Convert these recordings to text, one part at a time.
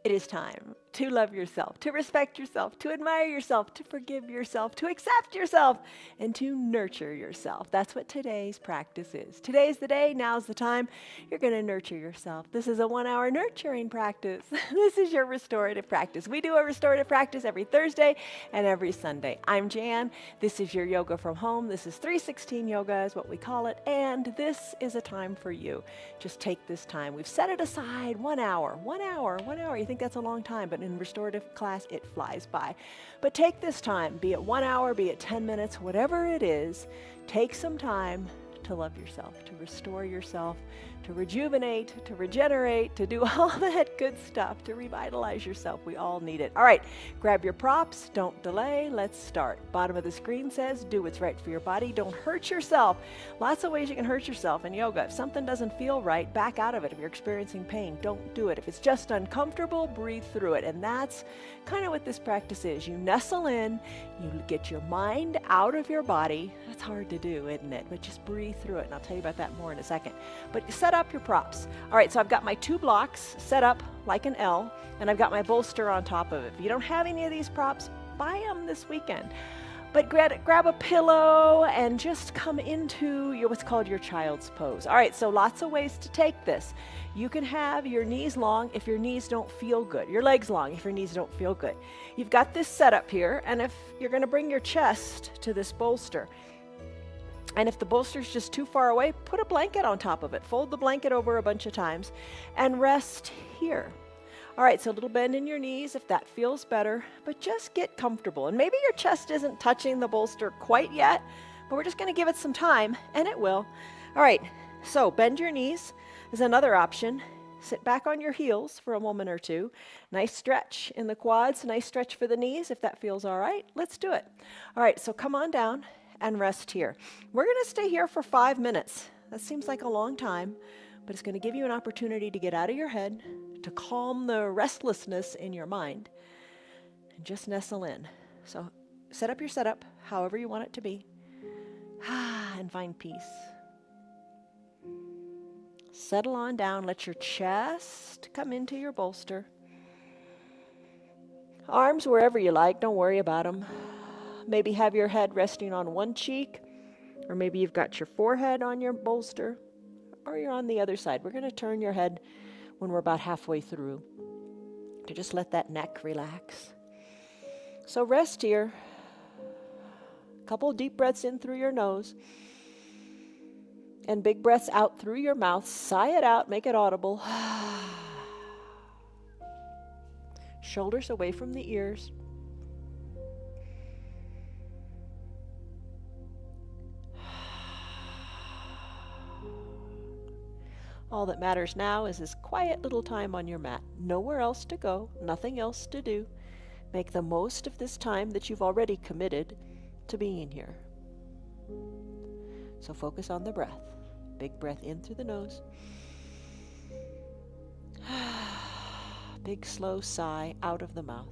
It is time to love yourself, to respect yourself, to admire yourself, to forgive yourself, to accept yourself, and to nurture yourself. That's what today's practice is. Today's the day, now's the time. You're going to nurture yourself. This is a 1-hour nurturing practice. This is your restorative practice. We do a restorative practice every Thursday and every Sunday. I'm Jan. This is your yoga from home. This is 316 yoga is what we call it. And this is a time for you. Just take this time. We've set it aside 1 hour, 1 hour, 1 hour. You think that's a long time, but in restorative class, it flies by. But take this time, be it 1 hour, be it 10 minutes, whatever it is, take some time to love yourself, to restore yourself, to rejuvenate, to regenerate, to do all that good stuff, to revitalize yourself. We all need it. All right, grab your props, don't delay, let's start. Bottom of the screen says, do what's right for your body, don't hurt yourself. Lots of ways you can hurt yourself in yoga. If something doesn't feel right, back out of it. If you're experiencing pain, don't do it. If it's just uncomfortable, breathe through it. And that's kind of what this practice is. You nestle in, you get your mind out of your body. That's hard to do, isn't it? But just breathe through it, and I'll tell you about that more in a second. But set up your props. All right, so I've got my 2 blocks set up like an L, and I've got my bolster on top of it. If you don't have any of these props, buy them this weekend. But grab a pillow and just come into what's called your child's pose. All right, so lots of ways to take this. You can have your knees long if your knees don't feel good. Your legs long if your knees don't feel good. You've got this set up here, and if you're going to bring your chest to this bolster, and if the bolster's just too far away, put a blanket on top of it. Fold the blanket over a bunch of times and rest here. All right, so a little bend in your knees if that feels better, but just get comfortable. And maybe your chest isn't touching the bolster quite yet, but we're just going to give it some time, and it will. All right, so bend your knees is another option. Sit back on your heels for a moment or two. Nice stretch in the quads, nice stretch for the knees if that feels all right. Let's do it. All right, so come on down and rest here. We're going to stay here for 5 minutes. That seems like a long time, but it's going to give you an opportunity to get out of your head, to calm the restlessness in your mind, and just nestle in. So set up your setup however you want it to be, and find peace. Settle on down. Let your chest come into your bolster. Arms wherever you like. Don't worry about them. Maybe have your head resting on one cheek, or maybe you've got your forehead on your bolster, or you're on the other side. We're going to turn your head when we're about halfway through to just let that neck relax. So rest here. A couple of deep breaths in through your nose and big breaths out through your mouth. Sigh it out, make it audible. Shoulders away from the ears. All that matters now is this quiet little time on your mat. Nowhere else to go, nothing else to do. Make the most of this time that you've already committed to being here. So focus on the breath. Big breath in through the nose. Big slow sigh out of the mouth.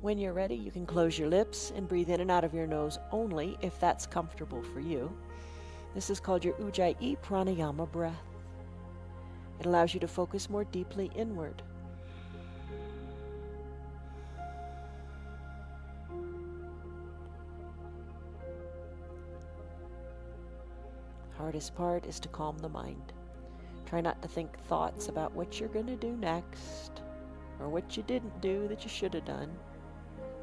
When you're ready, you can close your lips and breathe in and out of your nose only if that's comfortable for you. This is called your Ujjayi Pranayama breath. It allows you to focus more deeply inward. Hardest part is to calm the mind. Try not to think thoughts about what you're going to do next or what you didn't do that you should have done.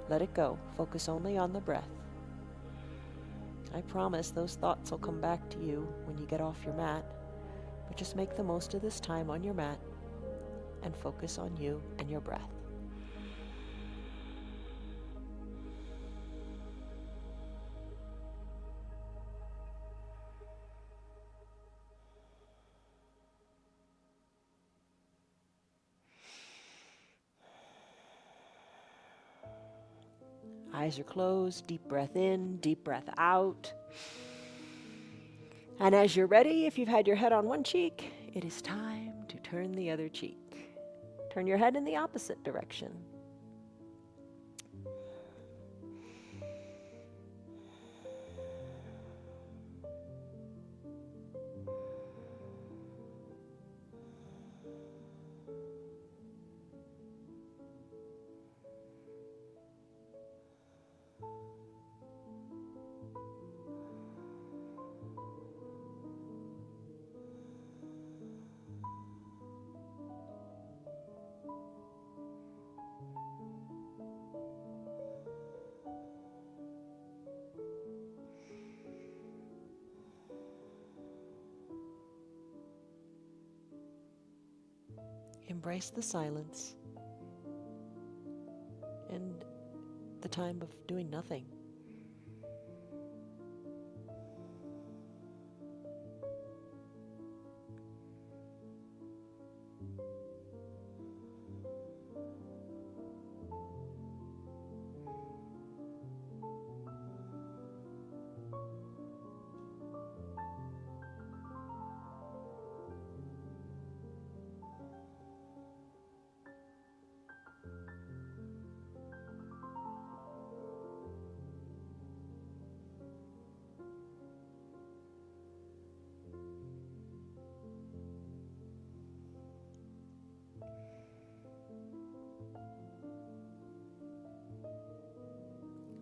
Let it go. Focus only on the breath. I promise those thoughts will come back to you when you get off your mat, but just make the most of this time on your mat and focus on you and your breath. Eyes are closed, deep breath in, deep breath out. And as you're ready, if you've had your head on one cheek, it is time to turn the other cheek. Turn your head in the opposite direction. Embrace the silence and the time of doing nothing.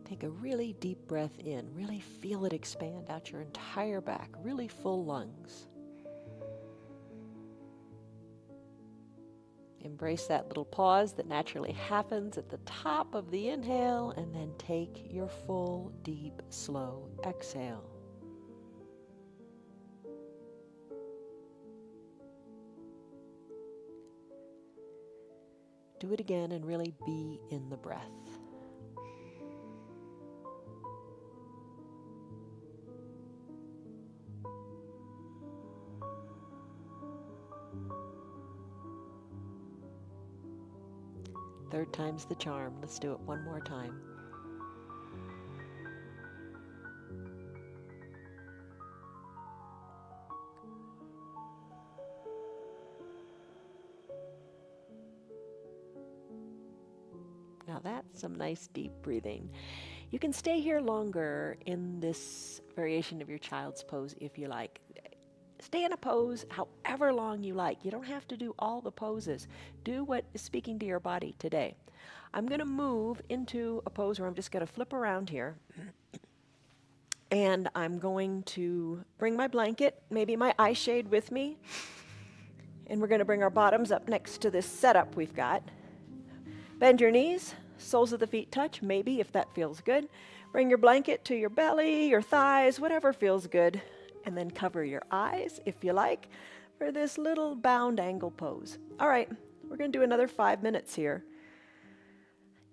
Take a really deep breath in. Really feel it expand out your entire back. Really full lungs. Embrace that little pause that naturally happens at the top of the inhale, and then take your full, deep, slow exhale. Do it again and really be in the breath. Third time's the charm. Let's do it one more time. Now that's some nice deep breathing. You can stay here longer in this variation of your child's pose if you like. Stay in a pose however long you like. You don't have to do all the poses. Do what is speaking to your body today. I'm going to move into a pose where I'm just going to flip around here. And I'm going to bring my blanket, maybe my eye shade with me. And we're going to bring our bottoms up next to this setup we've got. Bend your knees, soles of the feet touch, maybe if that feels good. Bring your blanket to your belly, your thighs, whatever feels good. And then cover your eyes, if you like, for this little bound angle pose. All right, we're going to do another 5 minutes here.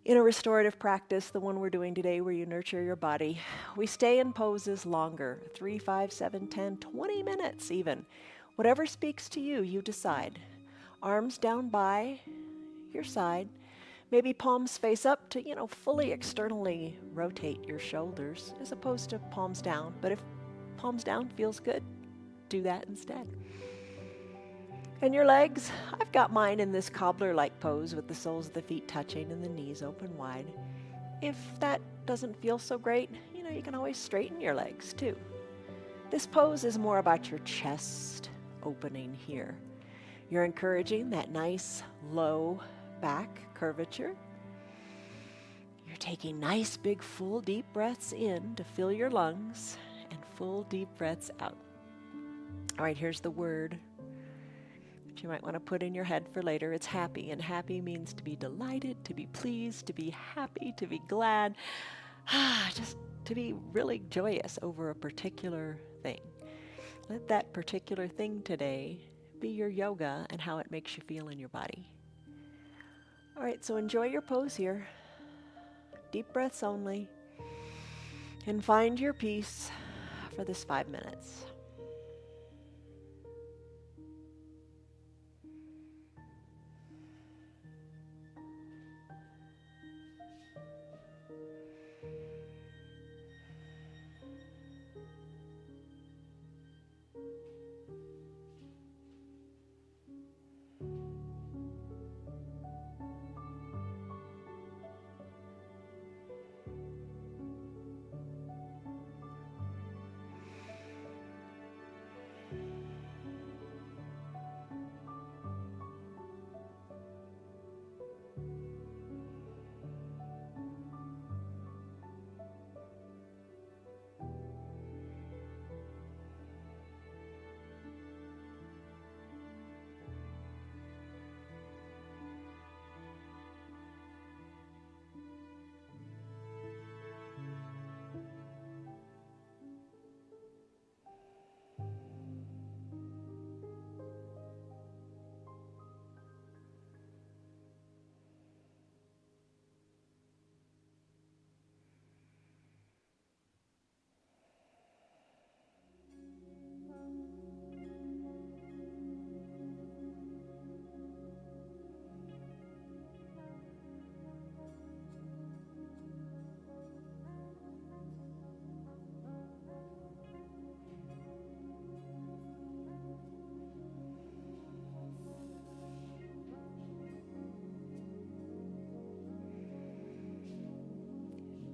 In a restorative practice, the one we're doing today where you nurture your body, we stay in poses longer, 3, 5, 7, 10, 20 minutes even. Whatever speaks to you, you decide. Arms down by your side. Maybe palms face up to, fully externally rotate your shoulders as opposed to palms down. But if palms down feels good, do that instead. And your legs, I've got mine in this cobbler-like pose with the soles of the feet touching and the knees open wide. If that doesn't feel so great, you can always straighten your legs too. This pose is more about your chest opening here. You're encouraging that nice low back curvature. You're taking nice big full deep breaths in to fill your lungs and full deep breaths out. All right, here's the word that you might want to put in your head for later. It's happy, and happy means to be delighted, to be pleased, to be happy, to be glad, just to be really joyous over a particular thing. Let that particular thing today be your yoga and how it makes you feel in your body. All right, so enjoy your pose here. Deep breaths only. And find your peace for this 5 minutes.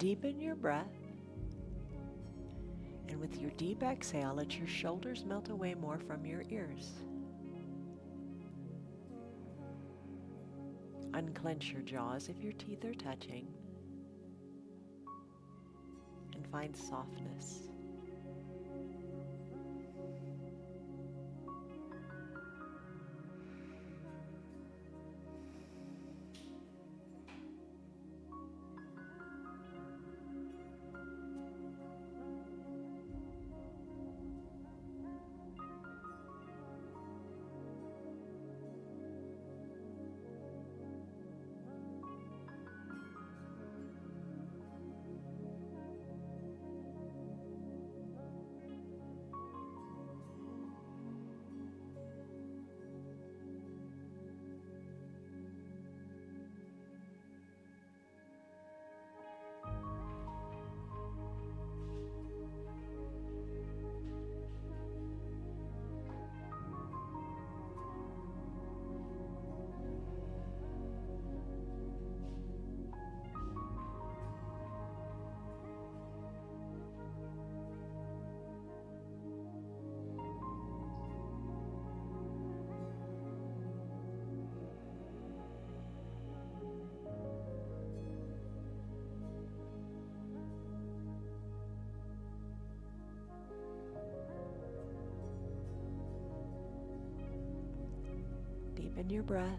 Deepen your breath. And with your deep exhale, let your shoulders melt away more from your ears. Unclench your jaws if your teeth are touching. And find softness. Deepen your breath.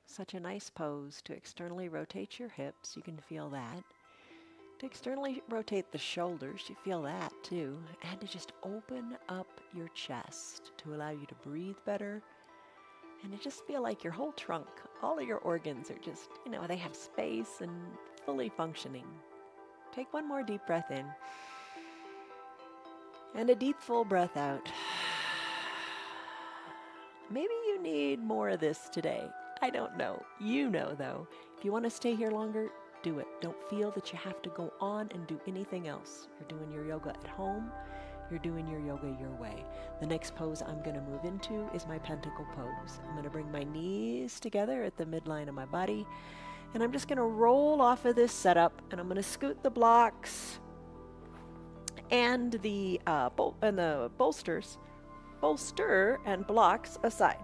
Such a nice pose to externally rotate your hips. You can feel that. To externally rotate the shoulders, you feel that too. And to just open up your chest to allow you to breathe better. And to just feel like your whole trunk, all of your organs are just, they have space and fully functioning. Take one more deep breath in. And a deep, full breath out. Maybe you need more of this today. I don't know. You know, though. If you want to stay here longer, do it. Don't feel that you have to go on and do anything else. You're doing your yoga at home. You're doing your yoga your way. The next pose I'm going to move into is my pentacle pose. I'm going to bring my knees together at the midline of my body. And I'm just going to roll off of this setup. And I'm going to scoot the blocks and the bolster and blocks aside.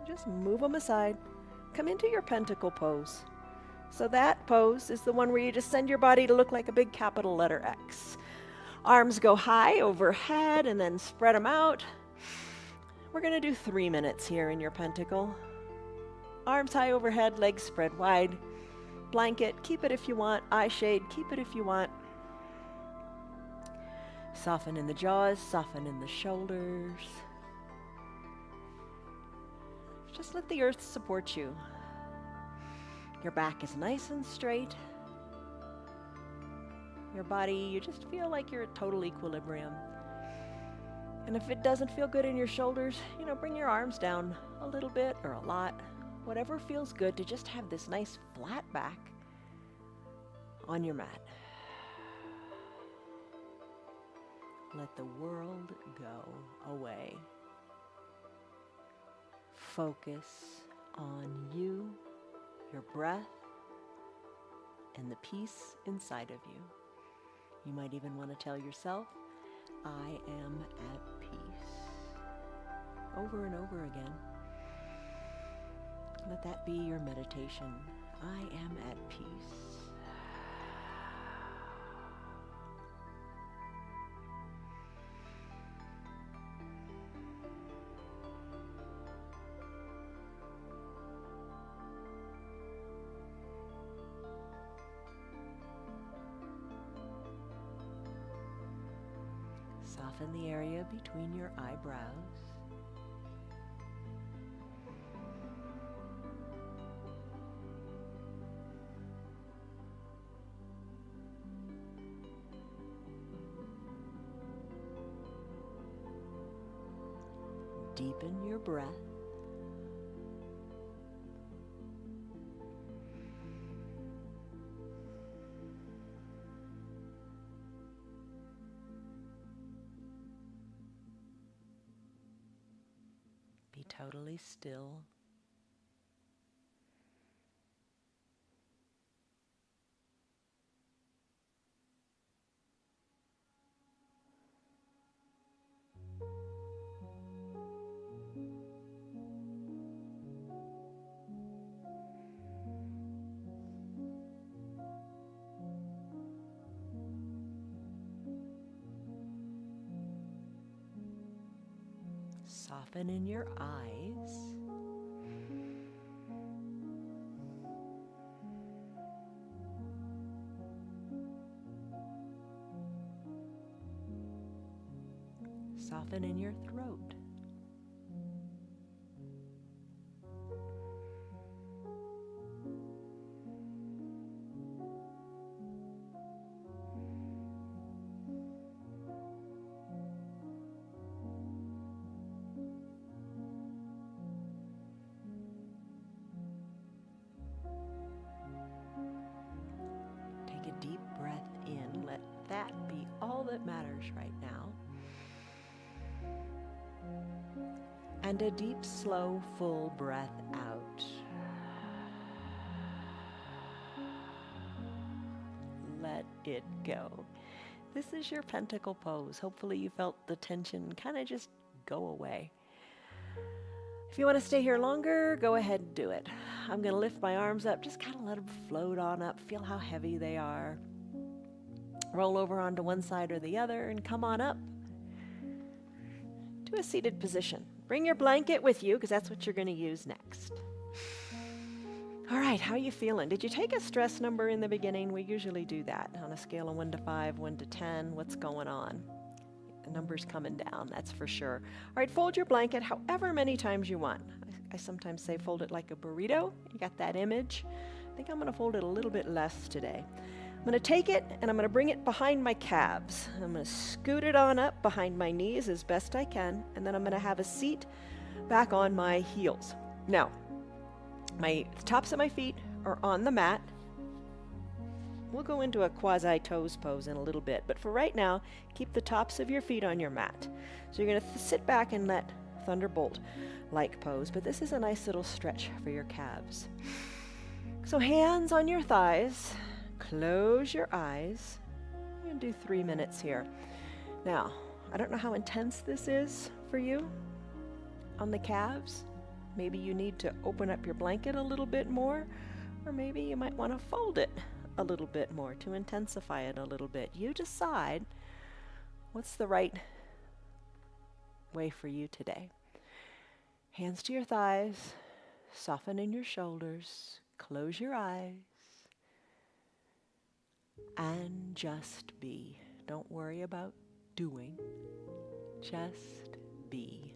Just move them aside. Come into your pentacle pose. So that pose is the one where you just send your body to look like a big capital letter X. Arms go high overhead and then spread them out. We're going to do 3 minutes here in your pentacle. Arms high overhead, legs spread wide. Blanket, keep it if you want. Eye shade, keep it if you want. Soften in the jaws, soften in the shoulders. Just let the earth support you. Your back is nice and straight. Your body, you just feel like you're at total equilibrium. And if it doesn't feel good in your shoulders, bring your arms down a little bit or a lot. Whatever feels good to just have this nice flat back on your mat. Let the world go away. Focus on you, your breath, and the peace inside of you. You might even want to tell yourself, I am at peace. Over and over again. Let that be your meditation. I am at peace. Soften the area between your eyebrows. Deepen your breath. Be totally still. Soften in your eyes. Soften in your throat. Take a deep breath in. Let that be all that matters right now. And a deep, slow, full breath out. Let it go. This is your pentacle pose. Hopefully you felt the tension kind of just go away. If you want to stay here longer, go ahead and do it. I'm going to lift my arms up, just kind of let them float on up. Feel how heavy they are. Roll over onto one side or the other and come on up to a seated position. Bring your blanket with you because that's what you're going to use next. All right, how are you feeling? Did you take a stress number in the beginning? We usually do that on a scale of 1 to 5, 1 to 10. What's going on? The number's coming down, that's for sure. All right, fold your blanket however many times you want. I sometimes say fold it like a burrito. You got that image? I think I'm going to fold it a little bit less today. I'm going to take it and I'm going to bring it behind my calves. I'm going to scoot it on up behind my knees as best I can, and then I'm going to have a seat back on my heels. Now, my tops of my feet are on the mat. We'll go into a quasi-toes pose in a little bit, but for right now, keep the tops of your feet on your mat. So you're going to sit back and let Thunderbolt-like pose, but this is a nice little stretch for your calves. So hands on your thighs, close your eyes. I'm going to do 3 minutes here. Now, I don't know how intense this is for you on the calves. Maybe you need to open up your blanket a little bit more, or maybe you might want to fold it a little bit more to intensify it a little bit. You decide what's the right way for you today. Hands to your thighs, soften in your shoulders, close your eyes, and just be. Don't worry about doing, just be.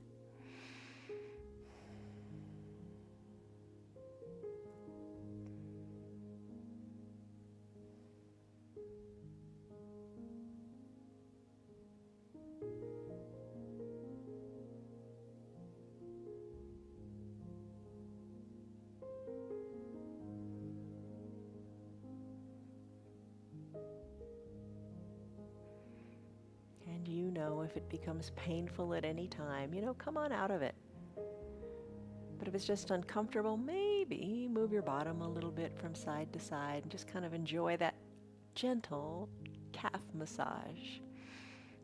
And you know, if it becomes painful at any time, come on out of it. But if it's just uncomfortable, maybe move your bottom a little bit from side to side and just kind of enjoy that gentle calf massage.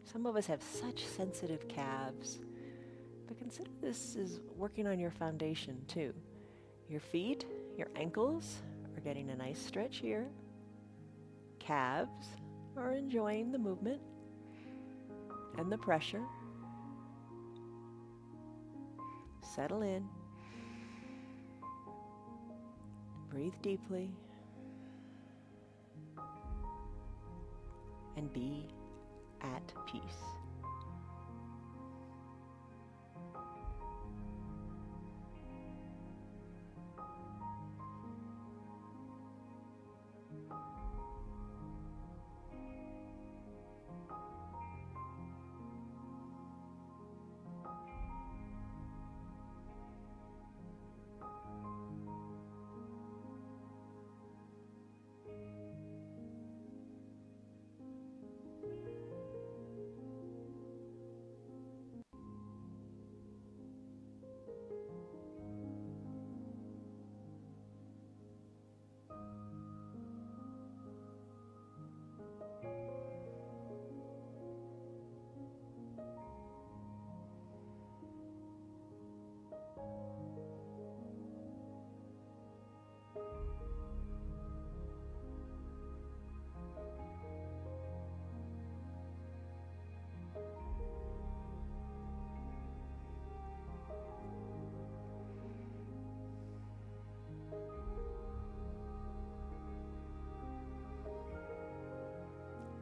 Some of us have such sensitive calves, but consider this is working on your foundation too. Your feet, your ankles are getting a nice stretch here. Calves are enjoying the movement and the pressure. Settle in. Breathe deeply. And be at peace.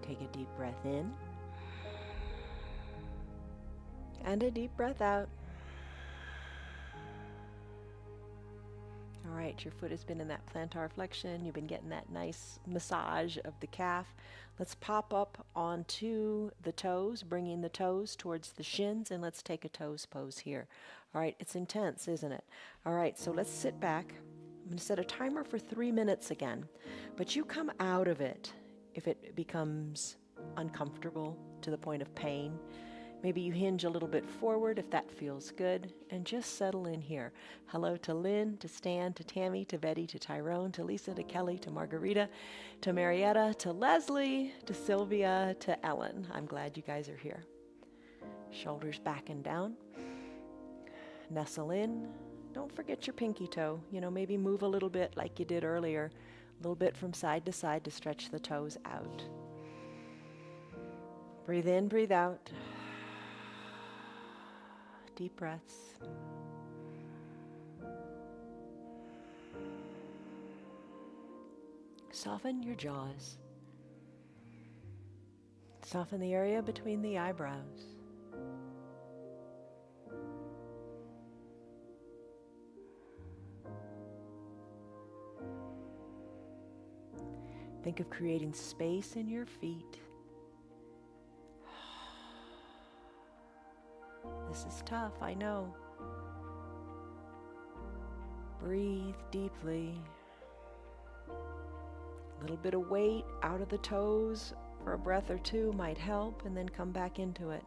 Take a deep breath in and a deep breath out. All right, your foot has been in that plantar flexion. You've been getting that nice massage of the calf. Let's pop up onto the toes, bringing the toes towards the shins, and let's take a toes pose here. All right, it's intense, isn't it? All right, so let's sit back. I'm going to set a timer for 3 minutes again, but you come out of it if it becomes uncomfortable to the point of pain. Maybe you hinge a little bit forward if that feels good, and just settle in here. Hello to Lynn, to Stan, to Tammy, to Betty, to Tyrone, to Lisa, to Kelly, to Margarita, to Marietta, to Leslie, to Sylvia, to Ellen. I'm glad you guys are here. Shoulders back and down. Nestle in. Don't forget your pinky toe. Maybe move a little bit like you did earlier, a little bit from side to side to stretch the toes out. Breathe in, breathe out. Deep breaths. Soften your jaws. Soften the area between the eyebrows. Think of creating space in your feet. This is tough, I know. Breathe deeply. A little bit of weight out of the toes for a breath or two might help, and then come back into it.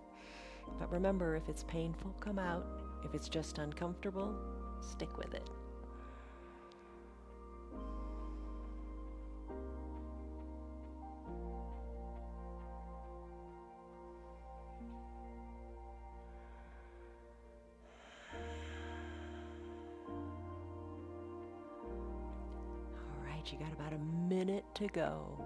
But remember, if it's painful, come out. If it's just uncomfortable, stick with it. You got about a minute to go.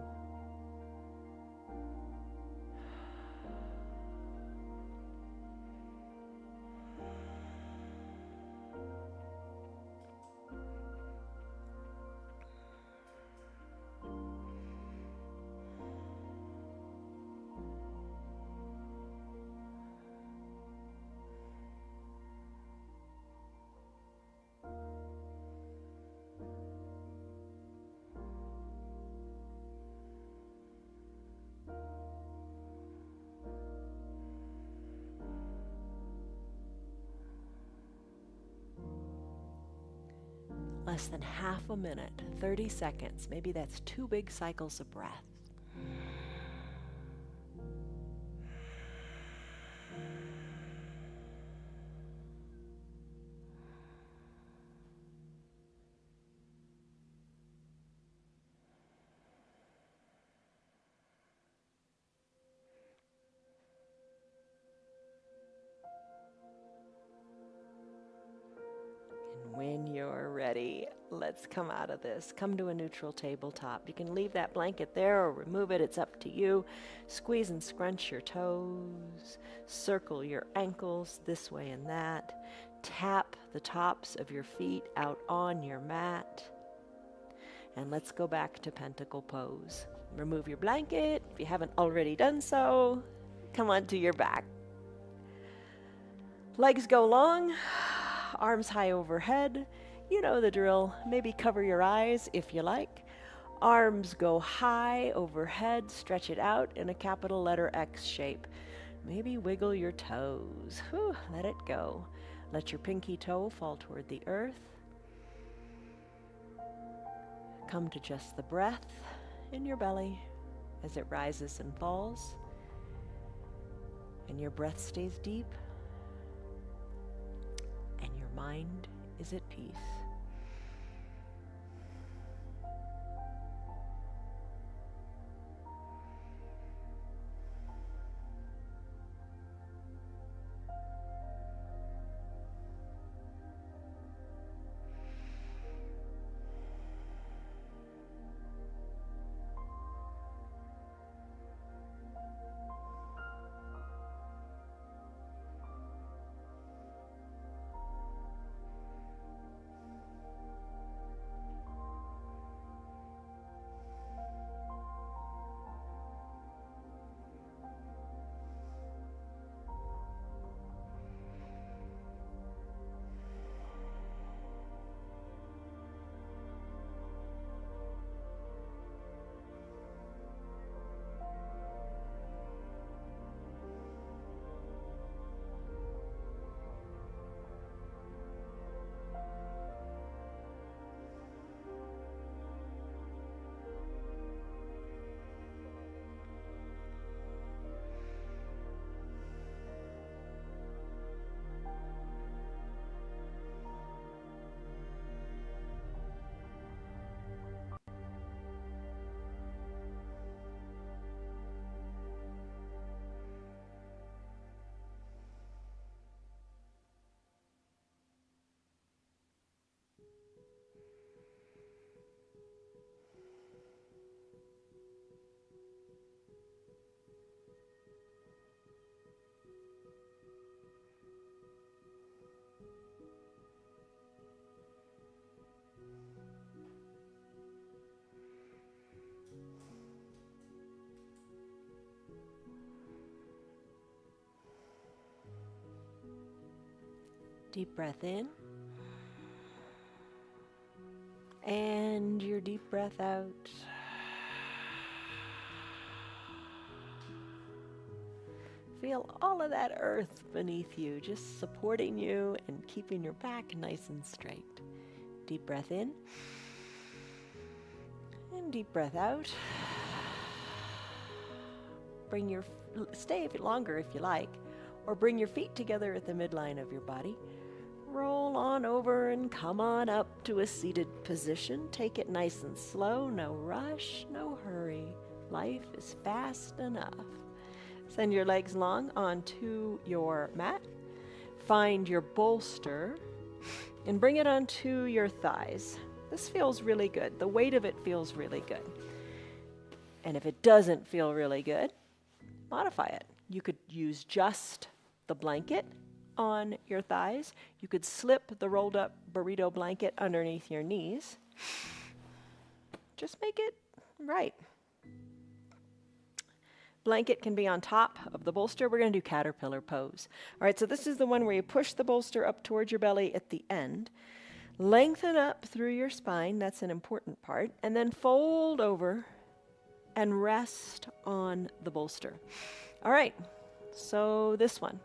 Less than half a minute, 30 seconds. Maybe that's 2 big cycles of breath. When you're ready, let's come out of this. Come to a neutral tabletop. You can leave that blanket there or remove it. It's up to you. Squeeze and scrunch your toes. Circle your ankles this way and that. Tap the tops of your feet out on your mat. And let's go back to pentacle pose. Remove your blanket if you haven't already done so. Come onto your back. Legs go long. Arms high overhead. You know the drill. Maybe cover your eyes if you like. Arms go high overhead. Stretch it out in a capital letter X shape. Maybe wiggle your toes. Whew, let it go. Let your pinky toe fall toward the earth. Come to just the breath in your belly as it rises and falls. And your breath stays deep. And your mind is at peace. Deep breath in. And your deep breath out. Feel all of that earth beneath you, just supporting you and keeping your back nice and straight. Deep breath in. And deep breath out. Stay longer if you like, or bring your feet together at the midline of your body. Roll on over and come on up to a seated position. Take it nice and slow, no rush, no hurry. Life is fast enough. Send your legs long onto your mat. Find your bolster and bring it onto your thighs. This feels really good. The weight of it feels really good. And if it doesn't feel really good, modify it. You could use just the blanket on your thighs. You could slip the rolled up burrito blanket underneath your knees. Just make it right. Blanket can be on top of the bolster. We're going to do caterpillar pose. All right, so this is the one where you push the bolster up towards your belly at the end. Lengthen up through your spine. That's an important part. And then fold over and rest on the bolster. All right, so this one.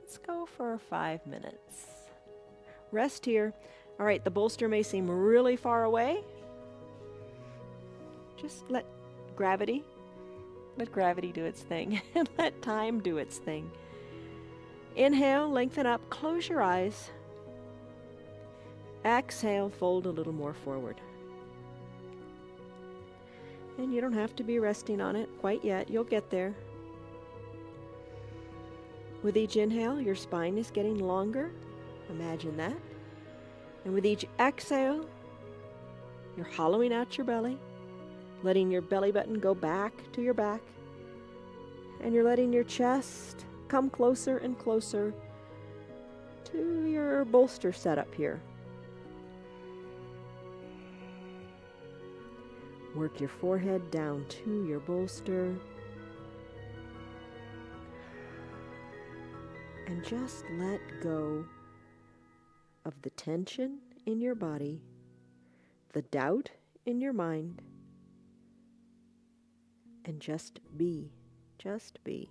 Let's go for 5 minutes. Rest here. All right, the bolster may seem really far away. Just let gravity do its thing. And let time do its thing. Inhale, lengthen up, close your eyes. Exhale, fold a little more forward. And you don't have to be resting on it quite yet. You'll get there. With each inhale, your spine is getting longer. Imagine that. And with each exhale, you're hollowing out your belly, letting your belly button go back to your back, and you're letting your chest come closer and closer to your bolster setup here. Work your forehead down to your bolster. And just let go of the tension in your body, the doubt in your mind, and just be. Just be.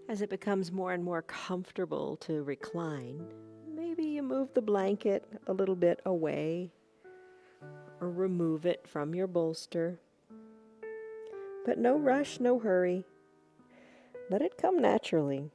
As it becomes more and more comfortable to recline, maybe you move the blanket a little bit away or remove it from your bolster. But no rush, no hurry. Let it come naturally.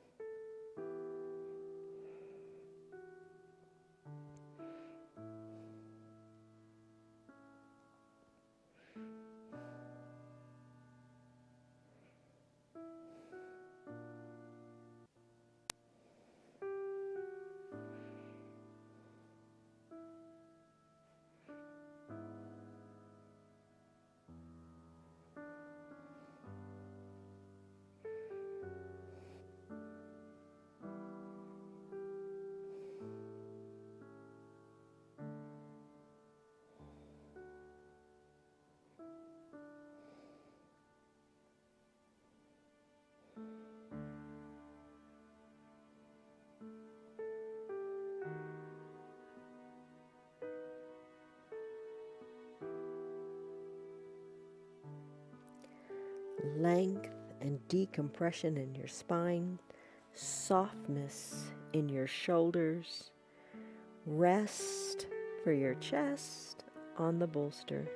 Length and decompression in your spine, softness in your shoulders, rest for your chest on the bolster.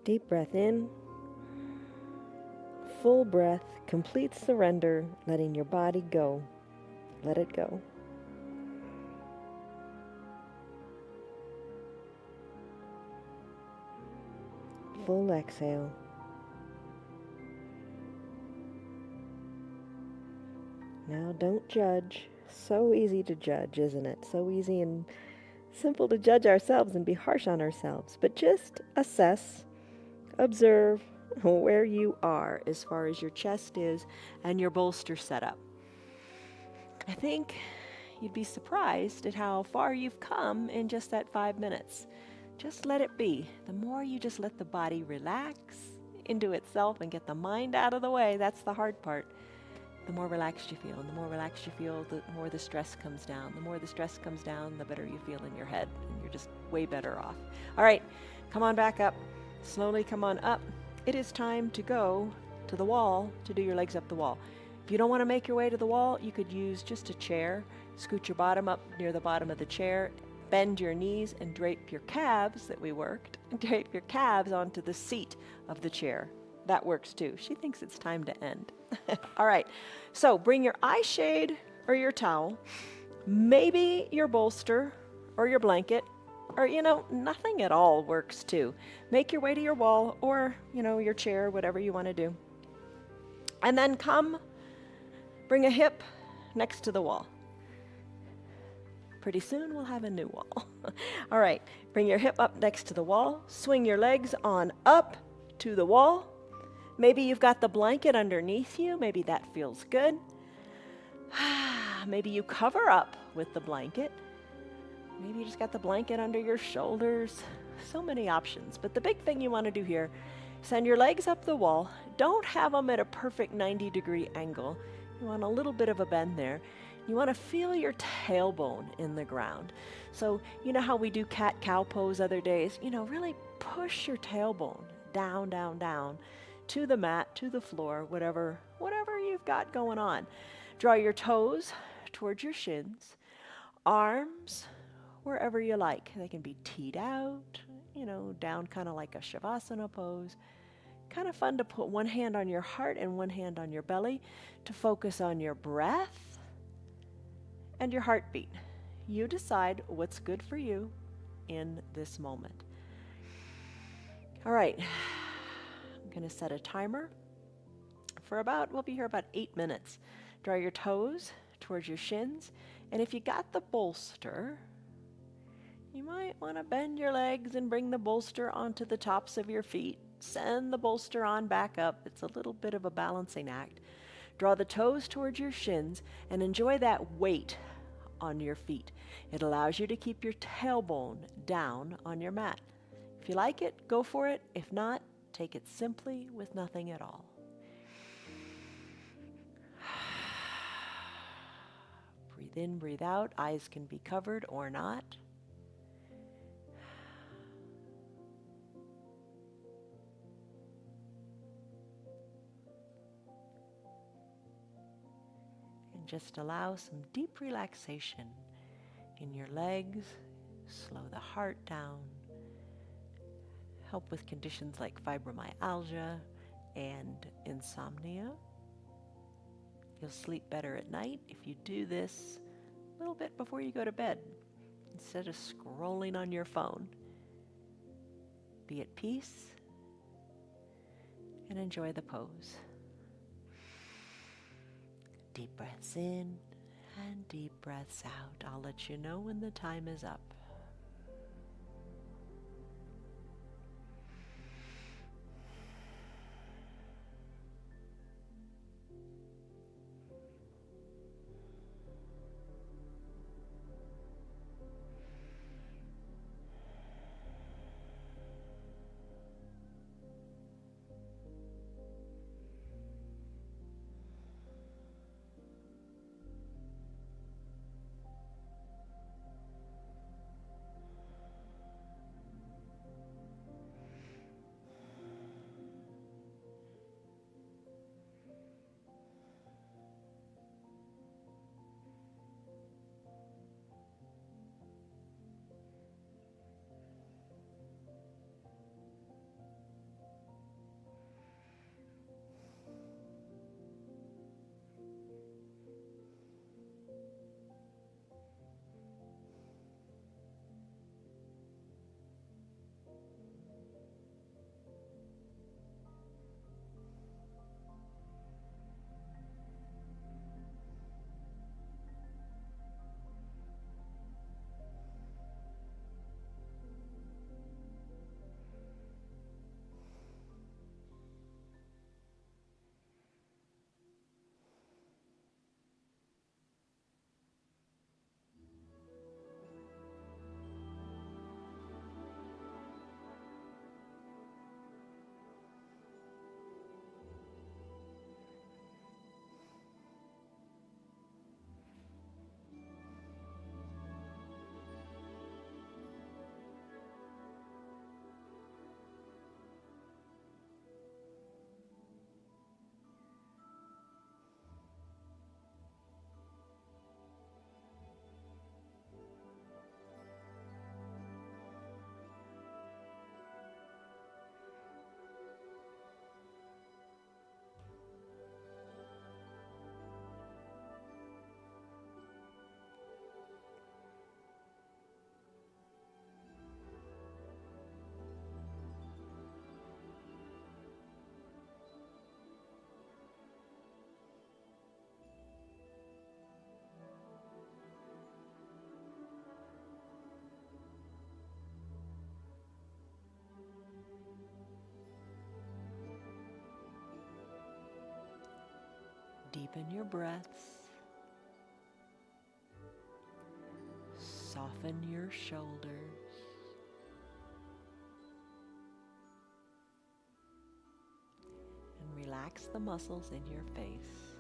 Deep breath in. Full breath, complete surrender, letting your body go. Let it go. Full exhale. Now don't judge. So easy to judge, isn't it? So easy and simple to judge ourselves and be harsh on ourselves. But just assess, observe where you are as far as your chest is and your bolster setup. I think you'd be surprised at how far you've come in just that 5 minutes. Just let it be. The more you just let the body relax into itself and get the mind out of the way, that's the hard part, the more relaxed you feel. And the more relaxed you feel, the more the stress comes down. The more the stress comes down, the better you feel in your head. And you're just way better off. All right, come on back up. Slowly come on up. It is time to go to the wall to do your legs up the wall. If you don't want to make your way to the wall, you could use just a chair. Scoot your bottom up near the bottom of the chair. Bend your knees and drape your calves that we worked. Drape your calves onto the seat of the chair. That works too. She thinks it's time to end. All right, so bring your eye shade or your towel, maybe your bolster or your blanket, or, nothing at all works too. Make your way to your wall or, your chair, whatever you want to do. And then bring a hip next to the wall. Pretty soon we'll have a new wall. All right, bring your hip up next to the wall, swing your legs on up to the wall. Maybe you've got the blanket underneath you. Maybe that feels good. Maybe you cover up with the blanket. Maybe you just got the blanket under your shoulders. So many options. But the big thing you want to do here, send your legs up the wall. Don't have them at a perfect 90-degree angle. You want a little bit of a bend there. You want to feel your tailbone in the ground. So you know how we do cat-cow pose other days? Really push your tailbone down, down, down to the mat, to the floor, whatever you've got going on. Draw your toes towards your shins, arms wherever you like. They can be teed out, down kind of like a Shavasana pose. Kind of fun to put one hand on your heart and one hand on your belly to focus on your breath and your heartbeat. You decide what's good for you in this moment. All right, I'm going to set a timer for we'll be here about 8 minutes. Draw your toes towards your shins, and if you got the bolster, you might want to bend your legs and bring the bolster onto the tops of your feet. Send the bolster on back up. It's a little bit of a balancing act. Draw the toes towards your shins and enjoy that weight on your feet. It allows you to keep your tailbone down on your mat. If you like it, go for it. If not, take it simply with nothing at all. Breathe in, breathe out. Eyes can be covered or not. And just allow some deep relaxation in your legs. Slow the heart down. Help with conditions like fibromyalgia and insomnia. You'll sleep better at night if you do this a little bit before you go to bed, instead of scrolling on your phone. Be at peace and enjoy the pose. Deep breaths in and deep breaths out. I'll let you know when the time is up. Deepen your breaths. Soften your shoulders. And relax the muscles in your face.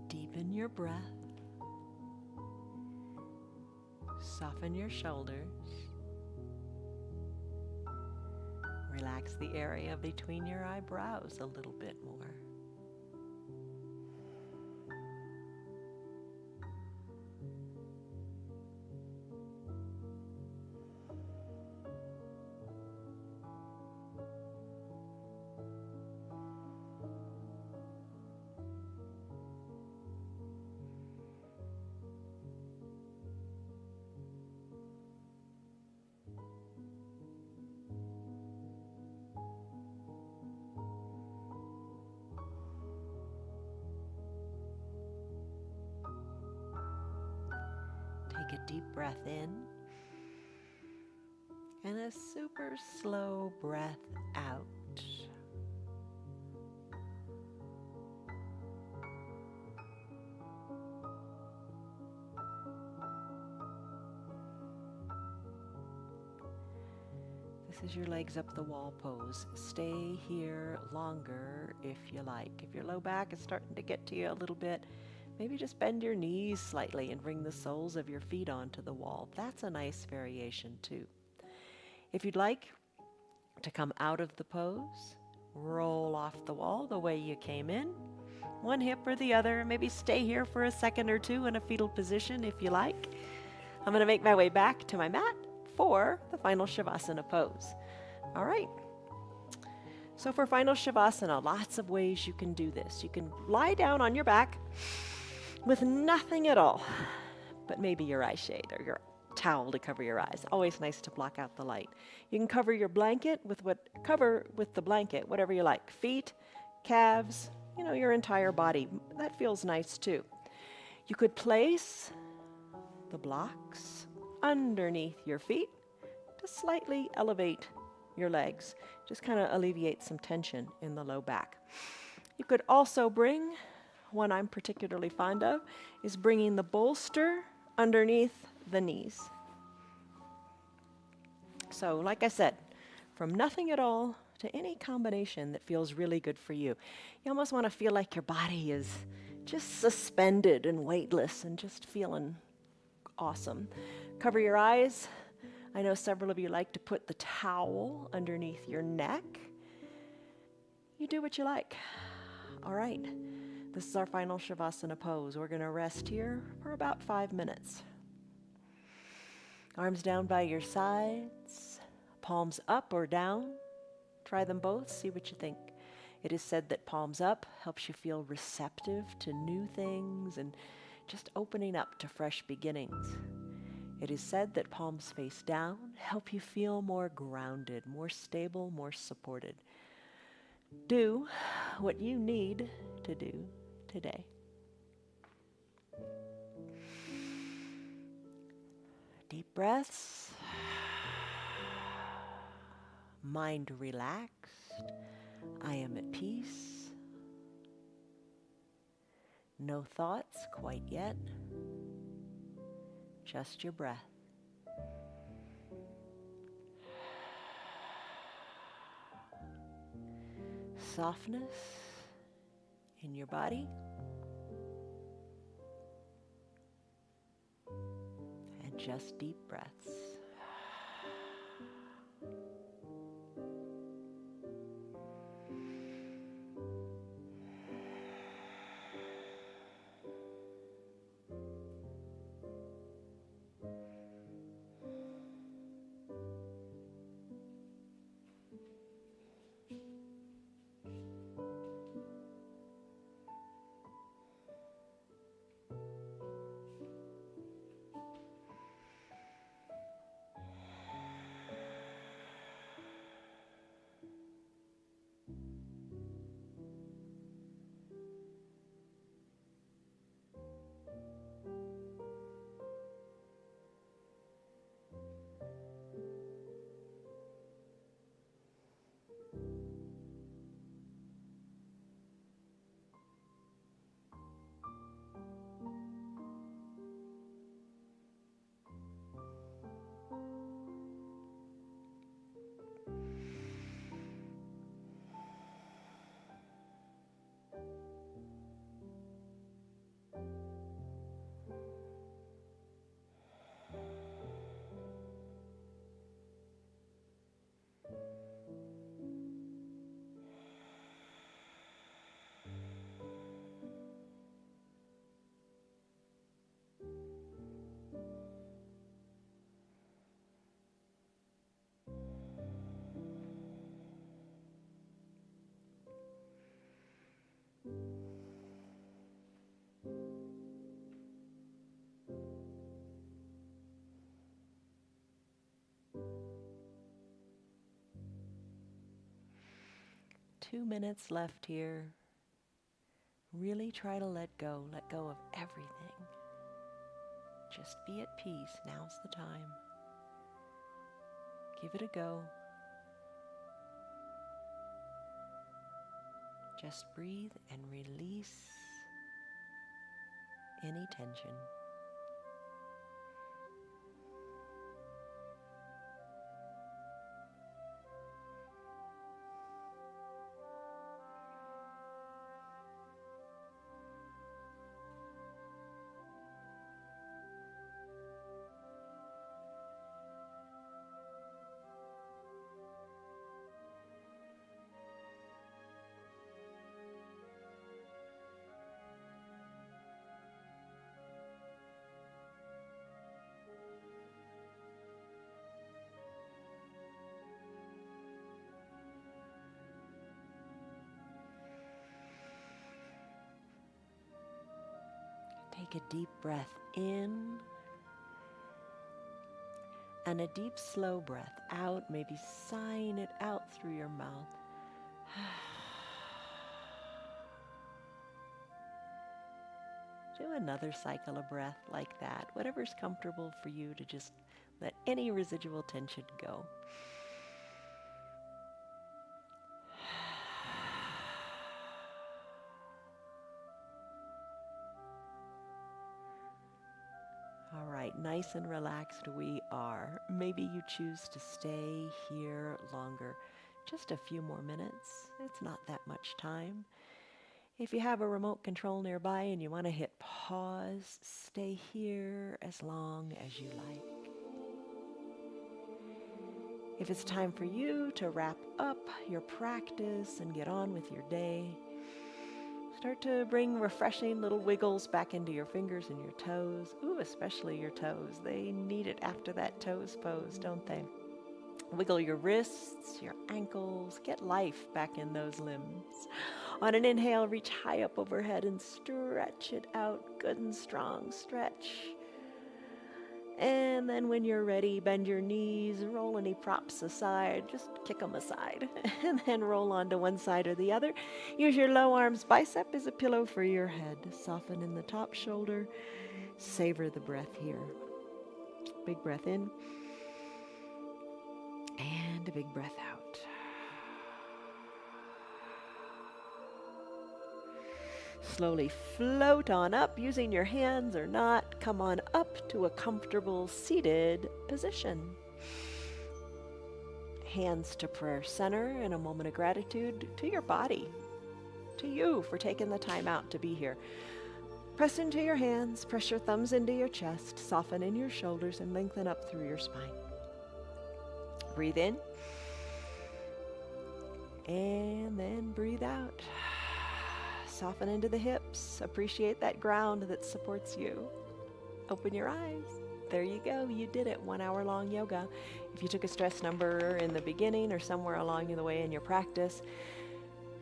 Deepen your breath. Soften your shoulders. Relax the area between your eyebrows a little bit more. Take a deep breath in and a super slow breath out. This is your legs up the wall pose. Stay here longer if you like. If your low back is starting to get to you a little bit, maybe just bend your knees slightly and bring the soles of your feet onto the wall. That's a nice variation too. If you'd like to come out of the pose, roll off the wall the way you came in, one hip or the other. Maybe stay here for a second or two in a fetal position if you like. I'm going to make my way back to my mat for the final Shavasana pose. All right. So for final Shavasana, lots of ways you can do this. You can lie down on your back with nothing at all, but maybe your eye shade or your towel to cover your eyes. Always nice to block out the light. You can cover your blanket with the blanket, whatever you like. Feet, calves, your entire body. That feels nice too. You could place the blocks underneath your feet to slightly elevate your legs. Just kind of alleviate some tension in the low back. You could also bring, one I'm particularly fond of, is bringing the bolster underneath the knees. So like I said, from nothing at all to any combination that feels really good for you. You almost want to feel like your body is just suspended and weightless and just feeling awesome. Cover your eyes. I know several of you like to put the towel underneath your neck. You do what you like. All right. This is our final Shavasana pose. We're going to rest here for about 5 minutes. Arms down by your sides. palms up or down. Try them both, see what you think. It is said that palms up helps you feel receptive to new things and just opening up to fresh beginnings. It is said that palms face down help you feel more grounded, more stable, more supported. Do what you need to do today. Deep breaths. Mind relaxed. I am at peace. No thoughts quite yet. Just your breath. Softness in your body. And just deep breaths. Two minutes left here. Really try to let go of everything. Just be at peace. Now's the time. Give it a go. Just breathe and release any tension. Take a deep breath in and a deep, slow breath out, maybe sighing it out through your mouth. Do another cycle of breath like that, whatever's comfortable for you to just let any residual tension go. All right, nice and relaxed we are. Maybe you choose to stay here longer, just a few more minutes. It's not that much time. If you have a remote control nearby and you want to hit pause, stay here as long as you like. If it's time for you to wrap up your practice and get on with your day, start to bring refreshing little wiggles back into your fingers and your toes. Ooh, especially your toes. They need it after that toes pose, don't they? Wiggle your wrists, your ankles, get life back in those limbs. On an inhale, reach high up overhead and stretch it out, good and strong, stretch. And then when you're ready, bend your knees, roll any props aside, just kick them aside, and then roll onto one side or the other. Use your low arms, bicep as a pillow for your head. Soften in the top shoulder, savor the breath here. Big breath in, and a big breath out. Slowly float on up using your hands or not. Come on up to a comfortable seated position. Hands to prayer center and a moment of gratitude to your body, to you for taking the time out to be here. Press into your hands, press your thumbs into your chest, soften in your shoulders and lengthen up through your spine. Breathe in and then breathe out. Soften into the hips. Appreciate that ground that supports you. Open your eyes. There you go. You did it. 1 hour long yoga. If you took a stress number in the beginning or somewhere along the way in your practice,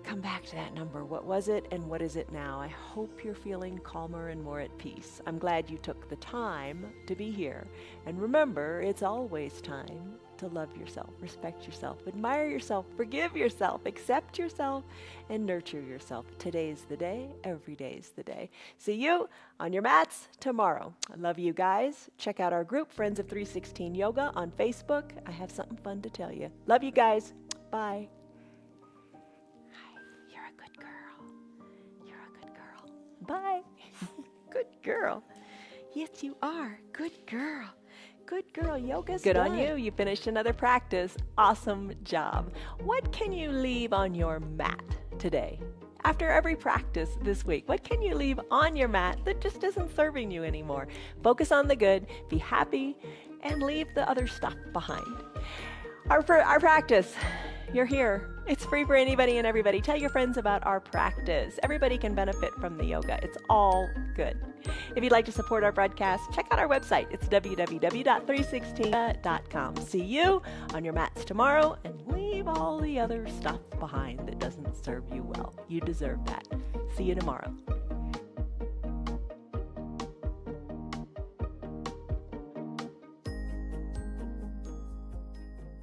come back to that number. What was it and what is it now? I hope you're feeling calmer and more at peace. I'm glad you took the time to be here. And remember, it's always time to love yourself, respect yourself, admire yourself, forgive yourself, accept yourself, and nurture yourself. Today's the day. Every day's the day. See you on your mats tomorrow. I love you guys. Check out our group, Friends of 316 Yoga, on Facebook. I have something fun to tell you. Love you guys. Bye. You're a good girl. You're a good girl. Bye. Good girl. Yes, you are. Good girl. Good girl. Yoga's good done. On you. You finished another practice. Awesome job. What can you leave on your mat today? After every practice this week, what can you leave on your mat that just isn't serving you anymore? Focus on the good, be happy, and leave the other stuff behind. Our practice, you're here. It's free for anybody and everybody. Tell your friends about our practice. Everybody can benefit from the yoga. It's all good. If you'd like to support our broadcast, check out our website. It's www.316.com. See you on your mats tomorrow, and leave all the other stuff behind that doesn't serve you well. You deserve that. See you tomorrow.